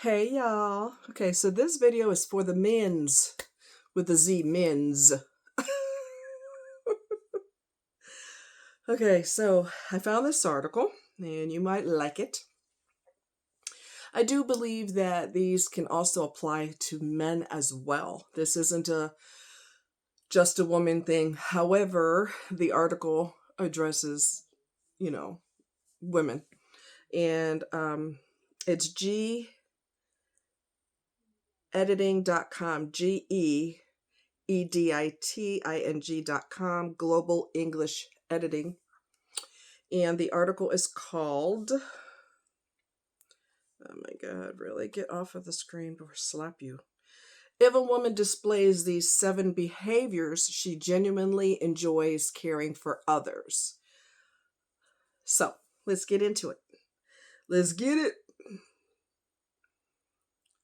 Hey y'all. Okay, so this video is for the men's with the Z men's. Okay, so I found this article and you might like it. I do believe that these can also apply to men as well. This isn't a just a woman thing. However, the article addresses, women. And it's geediting.com, GEEDITING.com, Global English Editing. And the article is called, oh my God, really? Get off of the screen before I slap you. If a woman displays these 7 behaviors, she genuinely enjoys caring for others. So let's get into it. Let's get it.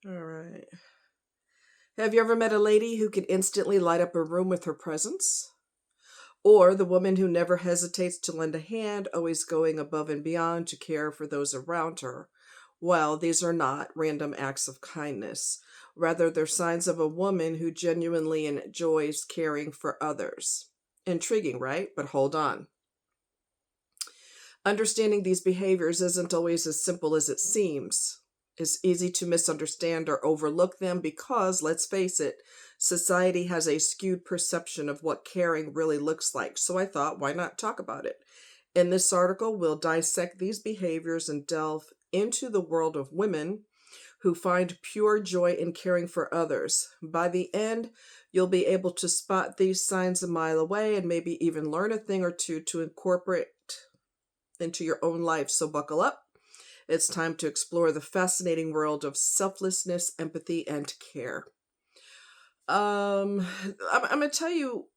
All right. Have you ever met a lady who could instantly light up a room with her presence? Or the woman who never hesitates to lend a hand, always going above and beyond to care for those around her? Well, these are not random acts of kindness. Rather, they're signs of a woman who genuinely enjoys caring for others. Intriguing, right? But hold on. Understanding these behaviors isn't always as simple as it seems. It's easy to misunderstand or overlook them because, let's face it, society has a skewed perception of what caring really looks like. So I thought, why not talk about it? In this article, we'll dissect these behaviors and delve into the world of women who find pure joy in caring for others. By the end, you'll be able to spot these signs a mile away and maybe even learn a thing or two to incorporate into your own life. So buckle up. It's time to explore the fascinating world of selflessness, empathy, and care. I'm going to tell you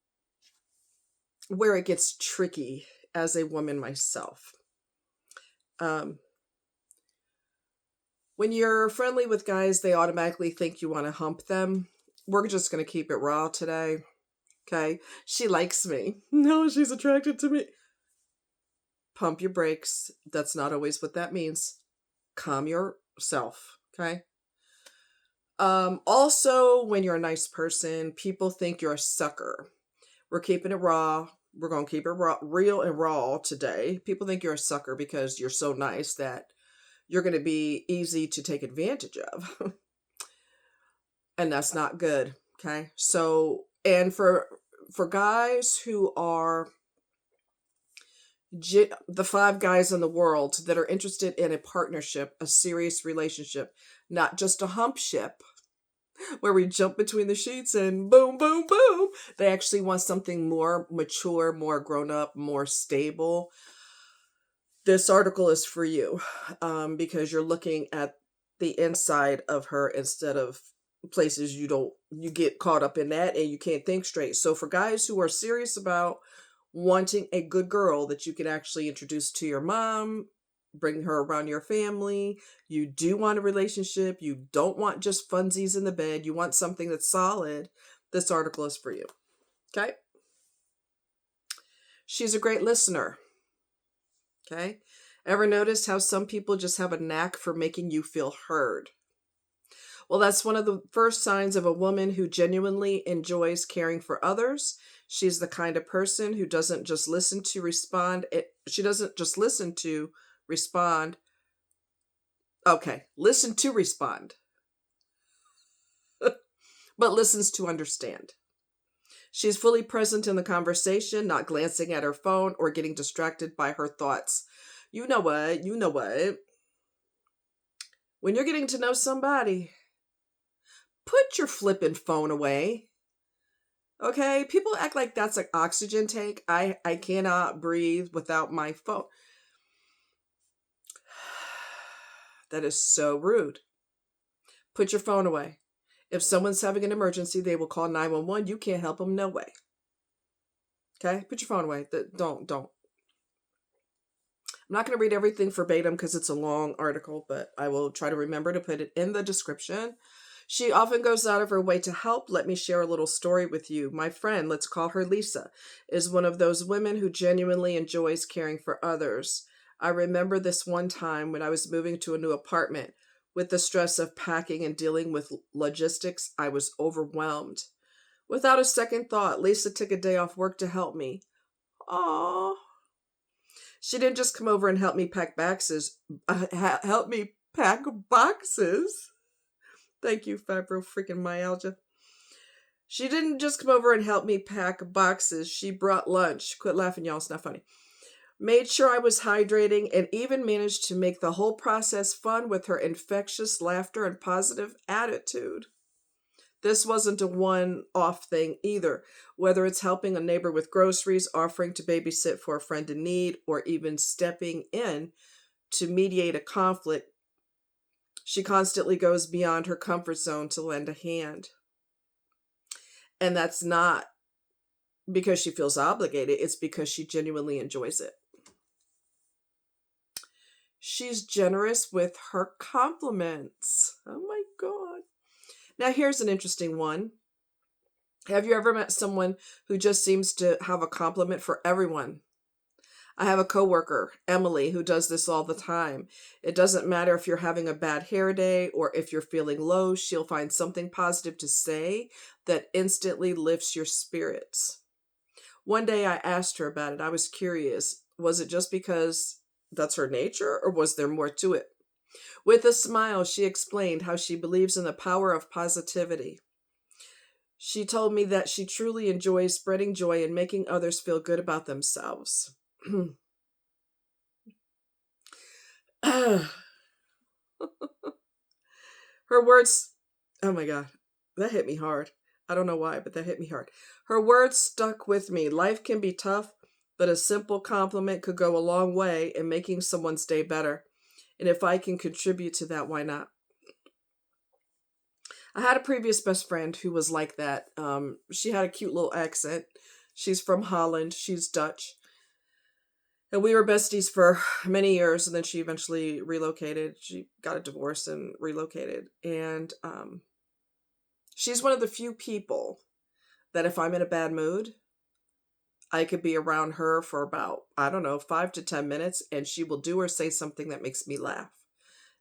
where it gets tricky as a woman myself. When you're friendly with guys, they automatically think you want to hump them. We're just going to keep it raw today. Okay? She likes me. No, she's attracted to me. Pump your brakes. That's not always what that means. Calm yourself. Okay? Also, when you're a nice person, people think you're a sucker. We're keeping it raw. We're going to keep it raw, real and raw today. People think you're a sucker because you're so nice that you're going to be easy to take advantage of. And that's not good. Okay. So, and for guys who are the 5 guys in the world that are interested in a partnership, a serious relationship, not just a hump ship where we jump between the sheets and boom, boom, boom. They actually want something more mature, more grown up, more stable. This article is for you because you're looking at the inside of her instead of places you get caught up in that and you can't think straight. So for guys who are serious about wanting a good girl that you can actually introduce to your mom, bring her around your family, you do want a relationship, you don't want just funsies in the bed, you want something that's solid, this article is for you. Okay? She's a great listener. Okay? Ever notice how some people just have a knack for making you feel heard? Well, that's one of the first signs of a woman who genuinely enjoys caring for others. She's the kind of person who doesn't just listen to respond. She doesn't just listen to respond. Okay, listen to respond, but listens to understand. She's fully present in the conversation, not glancing at her phone or getting distracted by her thoughts. You know what? When you're getting to know somebody, put your flippin' phone away. Okay? People act like that's an oxygen tank. I cannot breathe without my phone. That is so rude. Put your phone away. If someone's having an emergency, they will call 911. You can't help them, no way. Okay? Put your phone away. Don't. I'm not going to read everything verbatim because it's a long article, but I will try to remember to put it in the description. She often goes out of her way to help. Let me share a little story with you. My friend, let's call her Lisa, is one of those women who genuinely enjoys caring for others. I remember this one time when I was moving to a new apartment. With the stress of packing and dealing with logistics, I was overwhelmed. Without a second thought, Lisa took a day off work to help me. Aww. She didn't just come over and help me pack boxes. Help me pack boxes. Thank you, fibro freaking myalgia. She didn't just come over and help me pack boxes. She brought lunch. Quit laughing, y'all. It's not funny. Made sure I was hydrating and even managed to make the whole process fun with her infectious laughter and positive attitude. This wasn't a one-off thing either. Whether it's helping a neighbor with groceries, offering to babysit for a friend in need, or even stepping in to mediate a conflict, she constantly goes beyond her comfort zone to lend a hand. And that's not because she feels obligated. It's because she genuinely enjoys it. She's generous with her compliments. Oh my God. Now, here's an interesting one. Have you ever met someone who just seems to have a compliment for everyone? I have a coworker, Emily, who does this all the time. It doesn't matter if you're having a bad hair day or if you're feeling low, she'll find something positive to say that instantly lifts your spirits. One day I asked her about it. I was curious. Was it just because that's her nature, or was there more to it? With a smile, she explained how she believes in the power of positivity. She told me that she truly enjoys spreading joy and making others feel good about themselves. Her words, oh my God, that hit me hard. I don't know why, but that hit me hard. Her words stuck with me. Life can be tough, but a simple compliment could go a long way in making someone's day better. And if I can contribute to that, why not? I had a previous best friend who was like that. She had a cute little accent. She's from Holland. She's Dutch. And we were besties for many years, and then she eventually relocated. She got a divorce and relocated. And she's one of the few people that if I'm in a bad mood, I could be around her for about, 5 to 10 minutes, and she will do or say something that makes me laugh.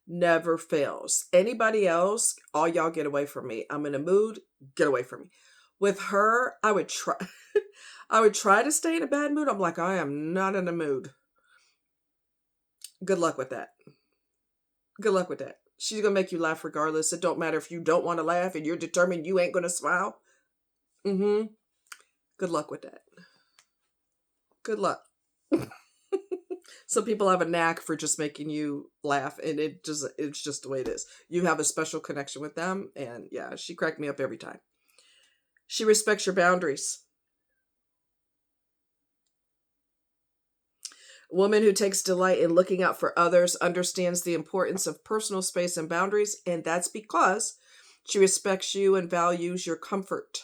Never fails. Anybody else, all y'all get away from me. I'm in a mood, get away from me. With her, I would try I would try to stay in a bad mood. I'm like, I am not in a mood. Good luck with that. Good luck with that. She's going to make you laugh regardless. It don't matter if you don't want to laugh and you're determined you ain't going to smile. Good luck with that. Good luck. Some people have a knack for just making you laugh, and it's just the way it is. You have a special connection with them, and yeah, she cracked me up every time. She respects your boundaries. A woman who takes delight in looking out for others understands the importance of personal space and boundaries, and that's because she respects you and values your comfort.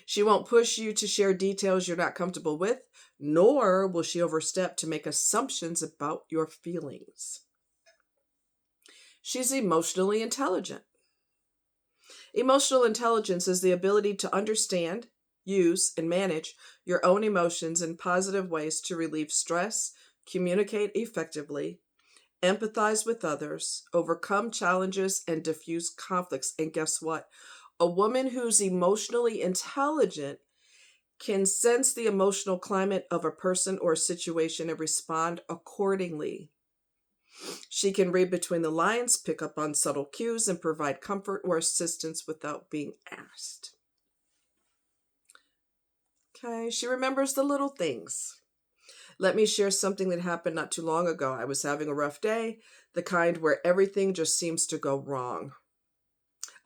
She won't push you to share details you're not comfortable with, nor will she overstep to make assumptions about your feelings. She's emotionally intelligent. Emotional intelligence is the ability to understand, use, and manage your own emotions in positive ways to relieve stress, communicate effectively, empathize with others, overcome challenges, and diffuse conflicts. And guess what? A woman who's emotionally intelligent can sense the emotional climate of a person or a situation and respond accordingly. She can read between the lines, pick up on subtle cues, and provide comfort or assistance without being asked. Okay, she remembers the little things. Let me share something that happened not too long ago. I was having a rough day, the kind where everything just seems to go wrong.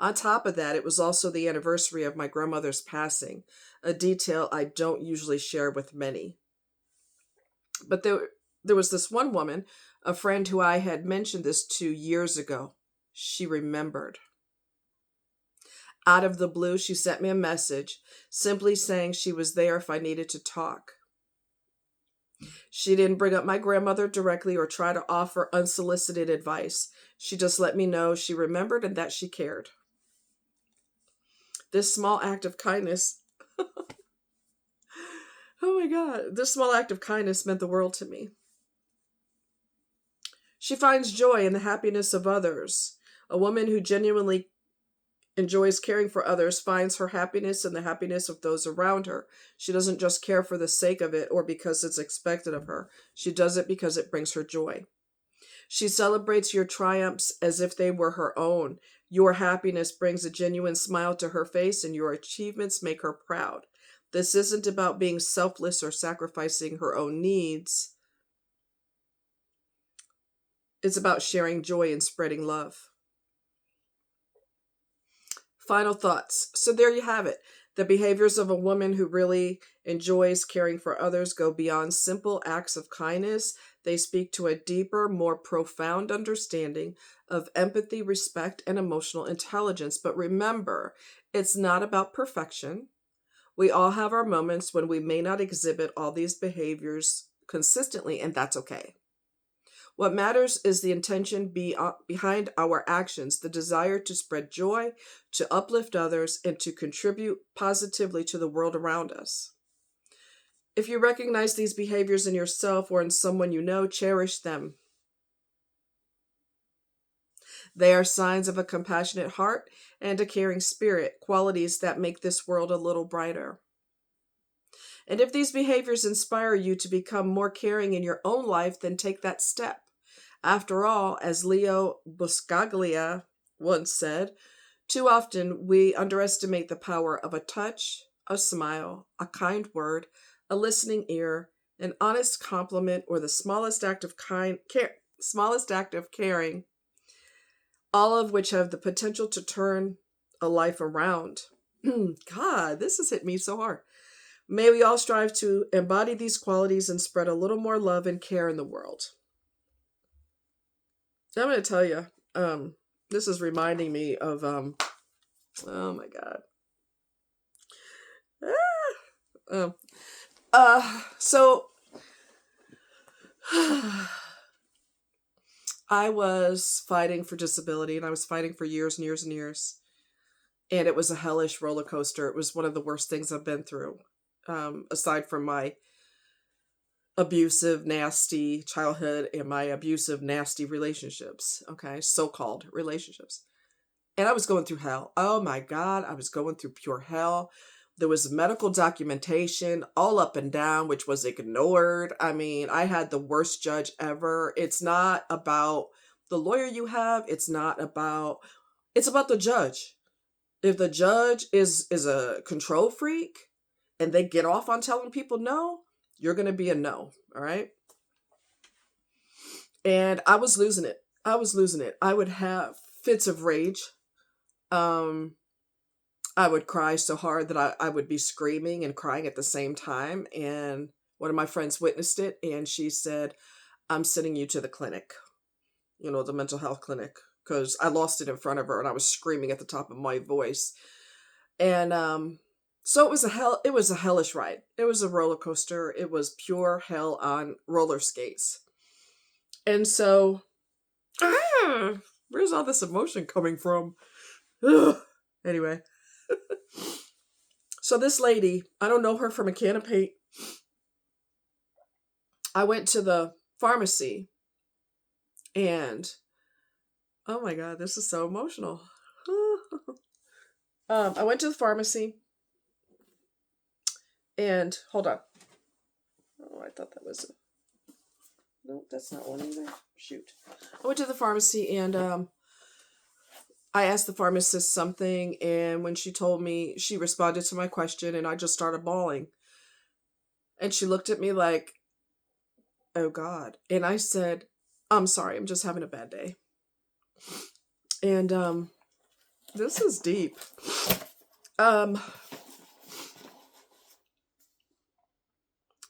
On top of that, it was also the anniversary of my grandmother's passing, a detail I don't usually share with many. But there was this one woman, a friend who I had mentioned this to years ago. She remembered. Out of the blue, she sent me a message, simply saying she was there if I needed to talk. She didn't bring up my grandmother directly or try to offer unsolicited advice. She just let me know she remembered and that she cared. This small act of kindness, oh my God, this small act of kindness meant the world to me. She finds joy in the happiness of others. A woman who genuinely enjoys caring for others finds her happiness in the happiness of those around her. She doesn't just care for the sake of it or because it's expected of her. She does it because it brings her joy. She celebrates your triumphs as if they were her own. Your happiness brings a genuine smile to her face, and your achievements make her proud. This isn't about being selfless or sacrificing her own needs. It's about sharing joy and spreading love. Final thoughts. So there you have it. The behaviors of a woman who really enjoys caring for others go beyond simple acts of kindness. They speak to a deeper, more profound understanding of empathy, respect, and emotional intelligence. But remember, it's not about perfection. We all have our moments when we may not exhibit all these behaviors consistently, and that's okay. What matters is the intention behind our actions, the desire to spread joy, to uplift others, and to contribute positively to the world around us. If you recognize these behaviors in yourself or in someone you know, cherish them. They are signs of a compassionate heart and a caring spirit, qualities that make this world a little brighter. And if these behaviors inspire you to become more caring in your own life, then take that step. After all, as Leo Buscaglia once said, too often we underestimate the power of a touch, a smile, a kind word, a listening ear, an honest compliment, or the smallest act of caring, all of which have the potential to turn a life around. God, this has hit me so hard. May we all strive to embody these qualities and spread a little more love and care in the world. I'm going to tell you, this is reminding me of, oh my God. So I was fighting for disability, and I was fighting for years and years and years. And it was a hellish roller coaster. It was one of the worst things I've been through, aside from my abusive, nasty childhood and my abusive, nasty relationships. Okay, so-called relationships. And I was going through hell. Oh my God, I was going through pure hell. There was medical documentation all up and down, which was ignored. I mean, I had the worst judge ever. It's not about the lawyer you have. It's about the judge. If the judge is a control freak and they get off on telling people no, you're going to be a no. All right. And I was losing it. I would have fits of rage. I would cry so hard that I would be screaming and crying at the same time. And one of my friends witnessed it, and she said, I'm sending you to the clinic, the mental health clinic, because I lost it in front of her and I was screaming at the top of my voice. And so it was a hellish ride. It was a roller coaster. It was pure hell on roller skates. And so, where's all this emotion coming from? Anyway. So this lady, I don't know her from a can of paint. I went to the pharmacy and, oh my God, this is so emotional. I went to the pharmacy and, hold on. Oh, I thought that was no, that's not one either. Shoot. I went to the pharmacy and I asked the pharmacist something, and when she told me, she responded to my question, and I just started bawling. And she looked at me like, oh God. And I said, I'm sorry, I'm just having a bad day. And this is deep.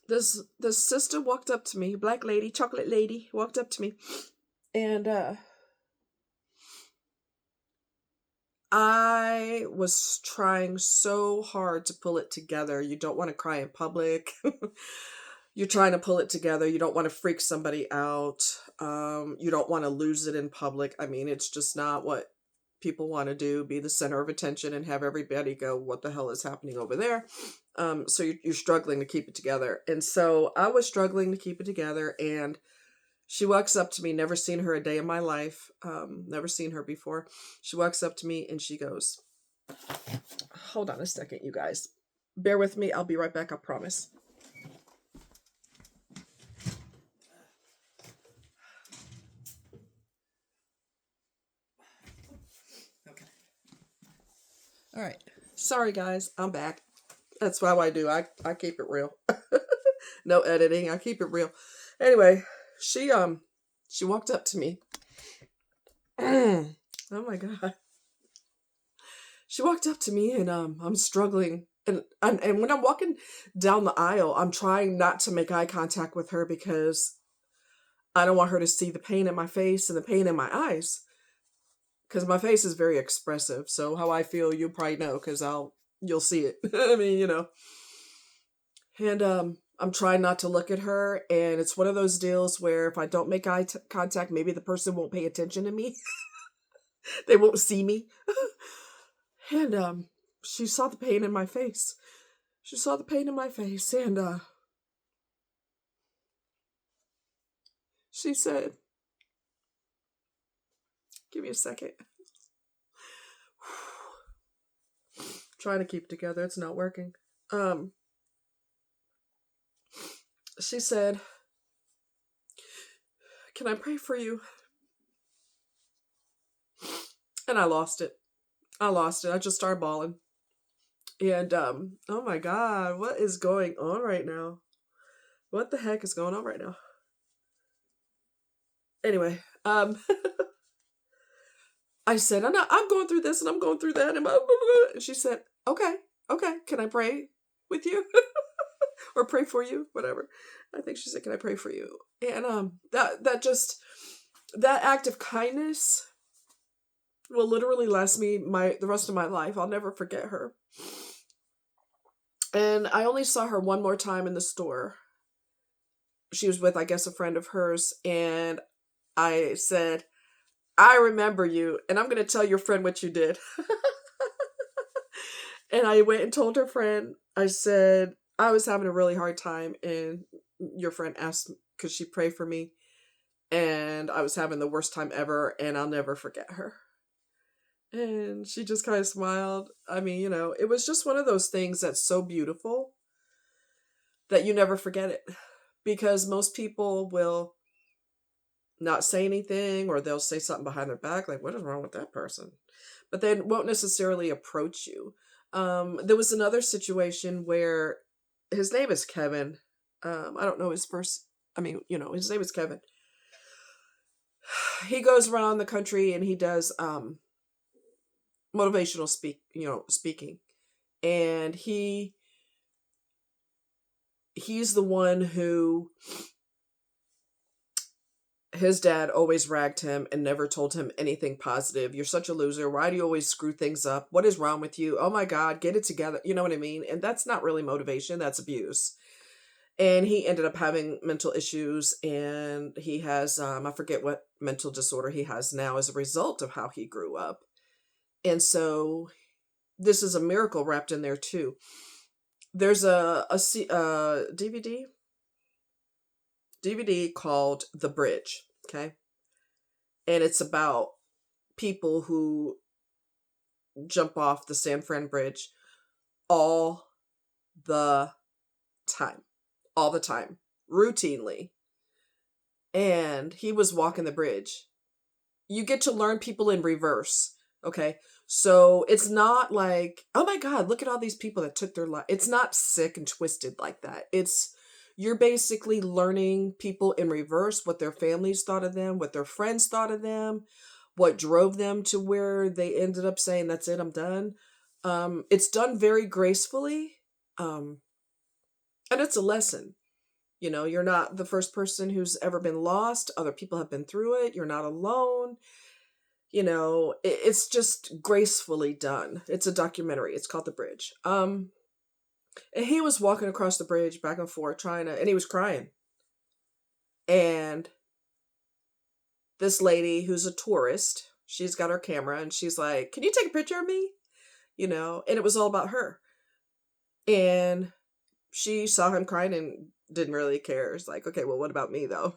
This sister walked up to me, black lady, chocolate lady, walked up to me, and I was trying so hard to pull it together. You don't want to cry in public. You're trying to pull it together. You don't want to freak somebody out. You don't want to lose it in public. I mean, it's just not what people want to do, be the center of attention and have everybody go, what the hell is happening over there? So you're struggling to keep it together. And so I was struggling to keep it together. And She walks up to me, never seen her a day in my life, never seen her before. She walks up to me and she goes, hold on a second, you guys. Bear with me. I'll be right back. I promise. Okay. All right. Sorry, guys. I'm back. That's how I do. I keep it real. No editing. I keep it real. Anyway, she walked up to me. Oh my god. She walked up to me and I'm struggling and when I'm walking down the aisle, I'm trying not to make eye contact with her because I don't want her to see the pain in my face and the pain in my eyes. Because my face is very expressive. So how I feel, you probably know because you'll see it. I mean, And I'm trying not to look at her, and it's one of those deals where if I don't make eye contact, maybe the person won't pay attention to me. They won't see me. And she saw the pain in my face. She saw the pain in my face, and she said, "Give me a second." Trying to keep it together, it's not working. She said, "Can I pray for you?" And I lost it. I just started bawling. And oh my god, what is going on right now? What the heck is going on right now? Anyway, I said, I'm going through this and I'm going through that, and she said, okay, can I pray with you? Or pray for you, whatever. I think she said, "Can I pray for you?" And that act of kindness will literally last me the rest of my life. I'll never forget her. And I only saw her one more time in the store. She was with, I guess, a friend of hers, and I said, "I remember you, and I'm going to tell your friend what you did." And I went and told her friend, I said, "I was having a really hard time, and your friend asked could she pray for me, and I was having the worst time ever, and I'll never forget her." And she just kind of smiled. I mean, it was just one of those things that's so beautiful that you never forget it. Because most people will not say anything, or they'll say something behind their back, like, what is wrong with that person? But they won't necessarily approach you. There was another situation where his name is Kevin. I don't know his first, his name is Kevin. He goes around the country and he does motivational speaking. And he's the one who his dad always ragged him and never told him anything positive. "You're such a loser. Why do you always screw things up? What is wrong with you? Oh my God, get it together." You know what I mean? And that's not really motivation, that's abuse. And he ended up having mental issues, and he has, I forget what mental disorder he has now as a result of how he grew up. And so this is a miracle wrapped in there too. There's a DVD called The Bridge, okay? And it's about people who jump off the San Fran Bridge all the time. All the time. Routinely. And he was walking the bridge. You get to learn people in reverse, okay? So it's not like, oh my God, look at all these people that took their life. It's not sick and twisted like that. You're basically learning people in reverse, what their families thought of them, what their friends thought of them, what drove them to where they ended up saying, "That's it, I'm done." It's done very gracefully. And it's a lesson. You're not the first person who's ever been lost. Other people have been through it. You're not alone. It's just gracefully done. It's a documentary. It's called The Bridge. And he was walking across the bridge back and forth and he was crying. And this lady who's a tourist, she's got her camera and she's like, "Can you take a picture of me?" And it was all about her. And she saw him crying and didn't really care. It's like, okay, well, what about me though?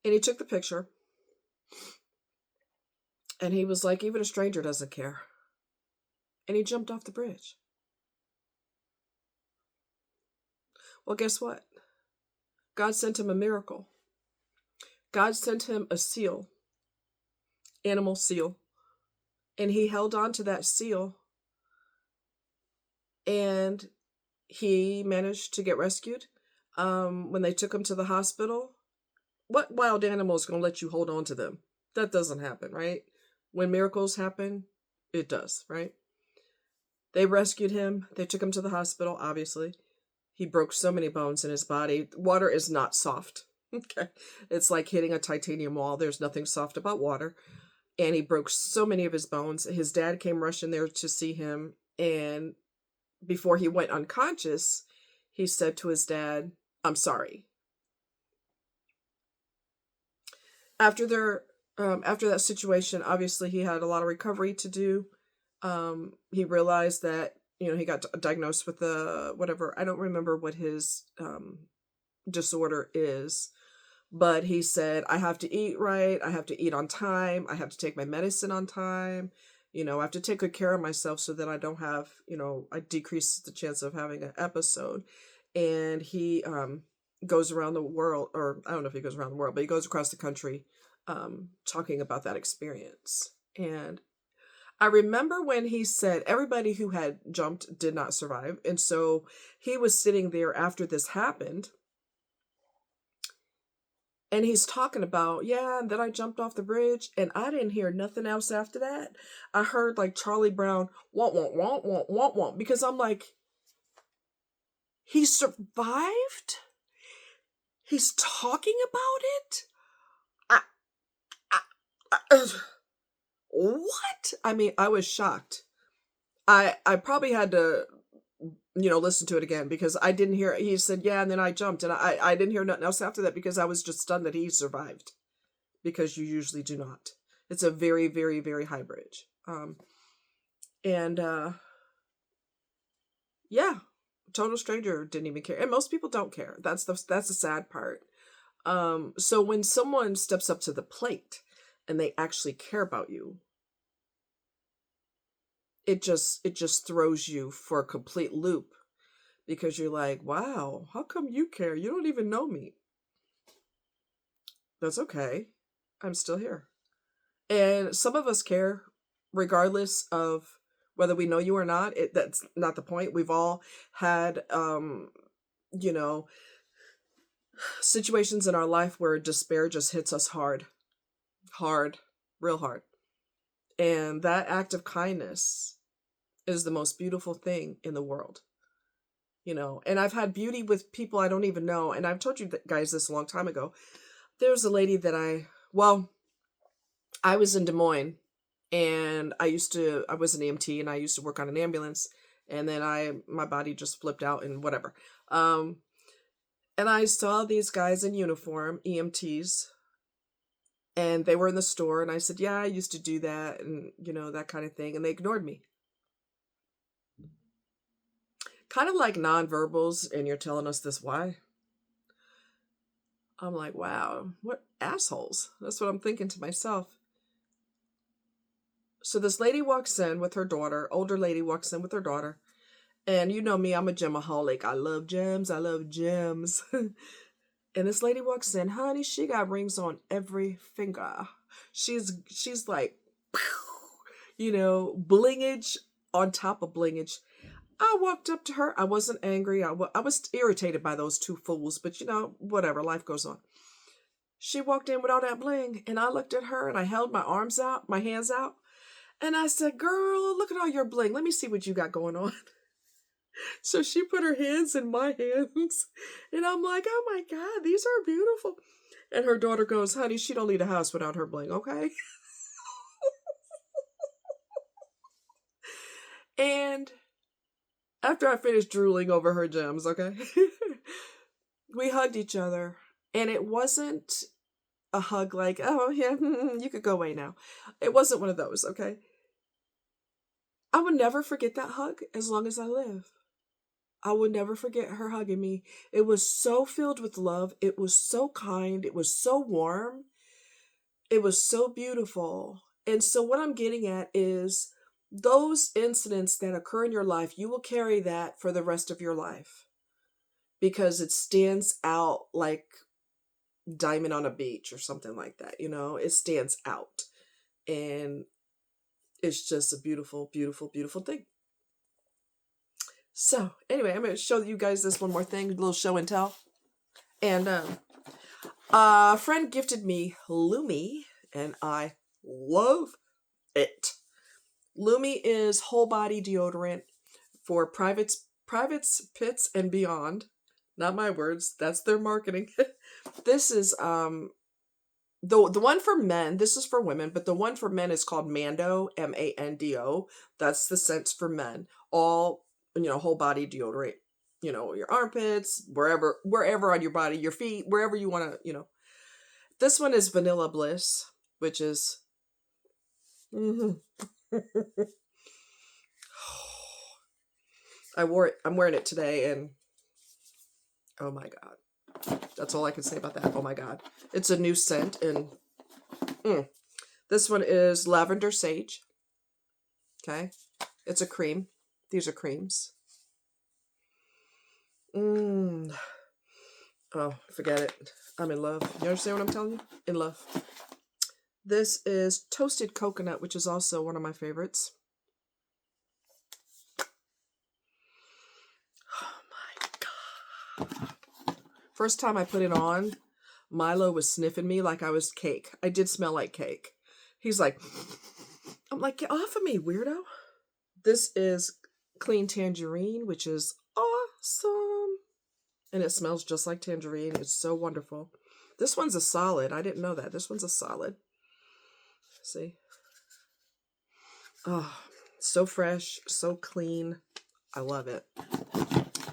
And he took the picture, and he was like, even a stranger doesn't care. And he jumped off the bridge. Well, guess what? God sent him a miracle. God sent him a seal, animal seal, and he held on to that seal, and he managed to get rescued. When they took him to the hospital, what wild animal is going to let you hold on to them? That doesn't happen, right? When miracles happen, it does, right? They rescued him. They took him to the hospital, obviously. He broke so many bones in his body. Water is not soft. Okay. It's like hitting a titanium wall. There's nothing soft about water. And he broke so many of his bones. His dad came rushing there to see him. And before he went unconscious, he said to his dad, "I'm sorry." After that situation, obviously he had a lot of recovery to do. He realized that, he got diagnosed with whatever. I don't remember what his disorder is, but he said, I have to eat right. I have to eat on time. I have to take my medicine on time. I have to take good care of myself so that I don't have, I decrease the chance of having an episode. And he goes around the world, or I don't know if he goes around the world, but he goes across the country talking about that experience. And I remember when he said everybody who had jumped did not survive. And so he was sitting there after this happened. And he's talking about, yeah, and then I jumped off the bridge, and I didn't hear nothing else after that. I heard like Charlie Brown, womp, womp, womp, womp, womp, womp, because I'm like, he survived? He's talking about it? I, what? I mean, I was shocked. I probably had to, listen to it again because I didn't hear it. He said, yeah, and then I jumped, and I didn't hear nothing else after that because I was just stunned that he survived, because you usually do not. It's a very, very, very high bridge. And yeah, total stranger didn't even care. And most people don't care. That's the sad part. So when someone steps up to the plate and they actually care about you, it just throws you for a complete loop, because you're like, wow, how come you care? You don't even know me. That's okay. I'm still here. And some of us care regardless of whether we know you or not. That's not the point. We've all had you know, situations in our life where despair just hits us hard. Hard, real hard. And that act of kindness is the most beautiful thing in the world. And I've had beauty with people I don't even know. And I've told you guys this a long time ago. There's a lady that I was in Des Moines, and I was an EMT, and I used to work on an ambulance, and then my body just flipped out and whatever. And I saw these guys in uniform, EMTs, and they were in the store, and I said, yeah, I used to do that, and that kind of thing. And they ignored me. Kind of like nonverbals, and you're telling us this why? I'm like, wow, what assholes. That's what I'm thinking to myself. So this lady walks in with her daughter, older lady walks in with her daughter. And you know me, I'm a gemaholic. I love gems. I love gems. And this lady walks in, honey, she got rings on every finger. She's like, blingage on top of blingage. I walked up to her. I wasn't angry. I was irritated by those two fools, but whatever, life goes on. She walked in with all that bling, and I looked at her, and I held my hands out, and I said, girl, look at all your bling. Let me see what you got going on. So she put her hands in my hands, and I'm like, oh my God, these are beautiful. And her daughter goes, honey, she don't leave the house without her bling, okay? And after I finished drooling over her gems, okay, we hugged each other. And it wasn't a hug like, oh, yeah, you could go away now. It wasn't one of those, okay? I would never forget that hug as long as I live. I will never forget her hugging me. It was so filled with love. It was so kind. It was so warm. It was so beautiful. And so, what I'm getting at is those incidents that occur in your life, you will carry that for the rest of your life because it stands out like diamond on a beach or something like that. It stands out. And it's just a beautiful, beautiful, beautiful thing. So, anyway, I'm going to show you guys this one more thing, a little show and tell. And a friend gifted me Lumi, and I love it. Lumi is whole body deodorant for privates, pits, and beyond. Not my words. That's their marketing. This is the one for men. This is for women, but the one for men is called Mando, Mando. That's the scents for men. All whole body deodorant. Your armpits, wherever on your body, your feet, wherever you want to. This one is Vanilla Bliss, which is. I wore it. I'm wearing it today, and oh my god, that's all I can say about that. Oh my god, it's a new scent, and this one is Lavender Sage. Okay, it's a cream. These are creams. Oh, forget it. I'm in love. You understand what I'm telling you? In love. This is Toasted Coconut, which is also one of my favorites. Oh my god. First time I put it on, Milo was sniffing me like I was cake. I did smell like cake. He's like, I'm like, get off of me, weirdo. This is Clean Tangerine, which is awesome. And it smells just like tangerine. It's so wonderful. This one's a solid. I didn't know that. This one's a solid. See? Oh, so fresh, so clean. I love it.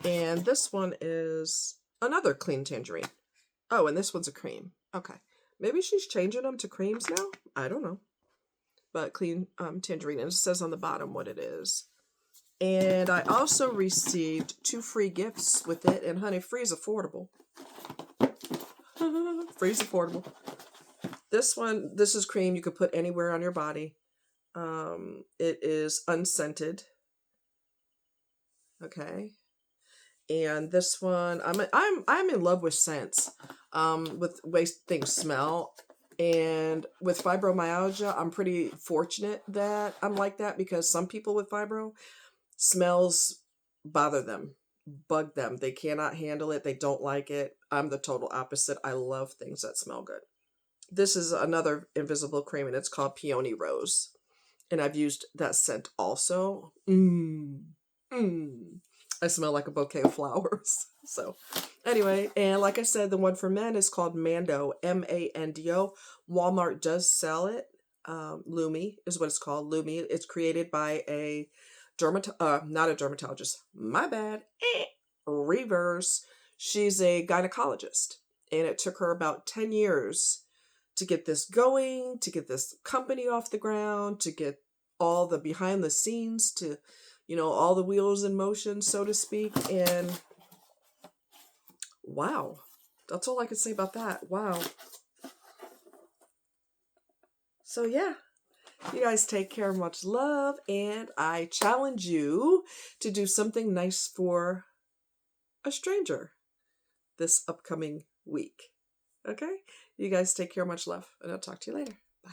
And this one is another Clean Tangerine. Oh, and this one's a cream. Okay. Maybe she's changing them to creams now? I don't know. But Clean Tangerine. And it says on the bottom what it is. And I also received 2 free gifts with it. And honey, free is affordable. Free is affordable. This is cream you could put anywhere on your body. It is unscented. Okay. And this one, I'm in love with scents, with the way things smell. And with fibromyalgia, I'm pretty fortunate that I'm like that, because some people with fibro, smells bother them, bug them. They cannot handle it. They don't like it. I'm the total opposite. I love things that smell good. This is another invisible cream, and it's called Peony Rose. And I've used that scent also. I smell like a bouquet of flowers. So anyway, and like I said, the one for men is called Mando, Mando. Walmart does sell it. Lumi is what it's called. Lumi. It's created by a not a dermatologist. My bad. Reverse. She's a gynecologist, and it took her about 10 years to get this going, to get this company off the ground, to get all the behind the scenes, to all the wheels in motion, so to speak. And wow, that's all I can say about that. Wow. So yeah, you guys take care, much love, and I challenge you to do something nice for a stranger this upcoming week. Okay? You guys take care, much love, and I'll talk to you later. Bye.